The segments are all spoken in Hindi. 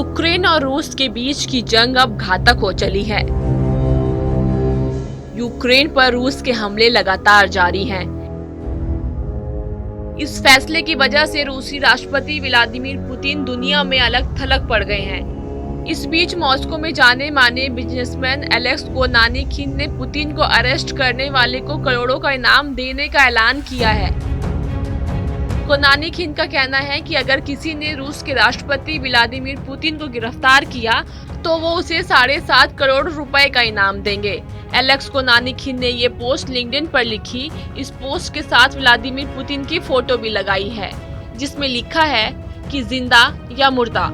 यूक्रेन और रूस के बीच की जंग अब घातक हो चली है। यूक्रेन पर रूस के हमले लगातार जारी हैं। इस फैसले की वजह से रूसी राष्ट्रपति व्लादिमीर पुतिन दुनिया में अलग थलग पड़ गए हैं। इस बीच मॉस्को में जाने माने बिजनेसमैन एलेक्स कोनानिखिन ने पुतिन को अरेस्ट करने वाले को करोड़ों का इनाम देने का ऐलान किया है। कोनानिखिन का कहना है कि अगर किसी ने रूस के राष्ट्रपति व्लादिमीर पुतिन को गिरफ्तार किया तो वो उसे 7.5 करोड़ रुपए का इनाम देंगे। एलेक्स कोनानिखिन ने ये पोस्ट लिंक्डइन पर लिखी। इस पोस्ट के साथ व्लादिमीर पुतिन की फोटो भी लगाई है, जिसमें लिखा है कि जिंदा या मुर्दा।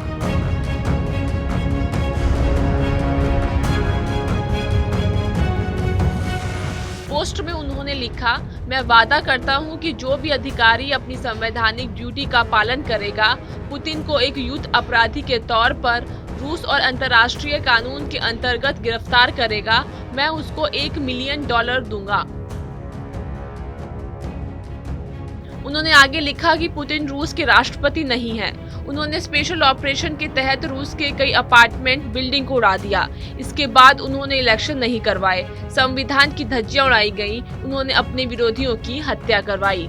पोस्ट में उन्होंने लिखा, मैं वादा करता हूं कि जो भी अधिकारी अपनी संवैधानिक ड्यूटी का पालन करेगा, पुतिन को एक युद्ध अपराधी के तौर पर रूस और अंतर्राष्ट्रीय कानून के अंतर्गत गिरफ्तार करेगा, मैं उसको $1 मिलियन दूंगा। उन्होंने आगे लिखा कि पुतिन रूस के राष्ट्रपति नहीं है। उन्होंने स्पेशल ऑपरेशन के तहत रूस के कई अपार्टमेंट बिल्डिंग को उड़ा दिया। इसके बाद उन्होंने इलेक्शन नहीं करवाए, संविधान की धज्जियां उड़ाई गईं, उन्होंने अपने विरोधियों की हत्या करवाई।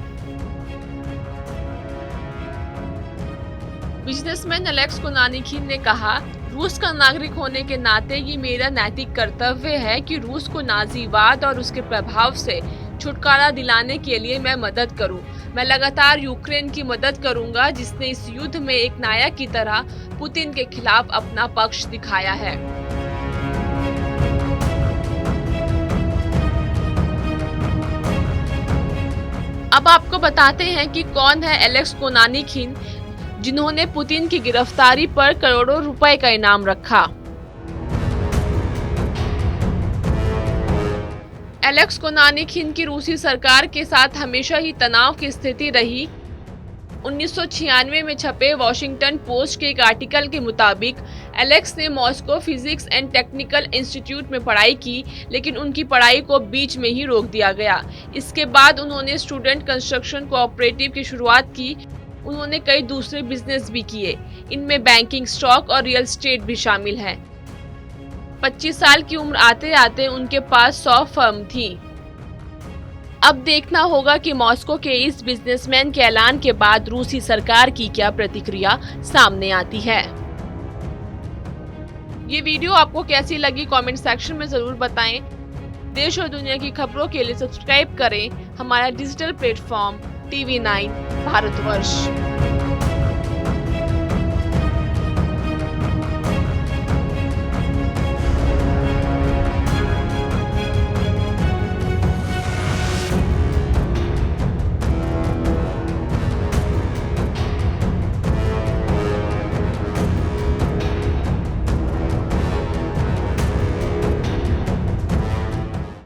बिजनेसमैन एलेक्स कोनानिखिन ने कहा, रूस का नागरिक होने के नाते ये मेरा नैतिक कर्तव्य है कि रूस को नाजीवाद और उसके प्रभाव से छुटकारा दिलाने के लिए मैं मदद करूं। मैं लगातार यूक्रेन की मदद करूंगा, जिसने इस युद्ध में एक नायक की तरह पुतिन के खिलाफ अपना पक्ष दिखाया है। अब आपको बताते हैं कि कौन है एलेक्स कोनानिखिन, जिन्होंने पुतिन की गिरफ्तारी पर करोड़ों रुपए का इनाम रखा। एलेक्स कोनानिखिन की रूसी सरकार के साथ हमेशा ही तनाव की स्थिति रही। 1996 में छपे वॉशिंगटन पोस्ट के एक आर्टिकल के मुताबिक एलेक्स ने Moscow physics and technical institute में पढ़ाई की, लेकिन उनकी पढ़ाई को बीच में ही रोक दिया गया। इसके बाद उन्होंने स्टूडेंट कंस्ट्रक्शन कोऑपरेटिव की शुरुआत की। उन्होंने कई दूसरे बिजनेस भी किए, इनमें बैंकिंग, स्टॉक और रियल एस्टेट भी शामिल है। 25 साल की उम्र आते आते उनके पास 100 फर्म थी। अब देखना होगा कि मॉस्को के इस बिजनेसमैन के ऐलान के बाद रूसी सरकार की क्या प्रतिक्रिया सामने आती है। ये वीडियो आपको कैसी लगी कमेंट सेक्शन में जरूर बताएं। देश और दुनिया की खबरों के लिए सब्सक्राइब करें हमारा डिजिटल प्लेटफॉर्म TV9 भारतवर्ष।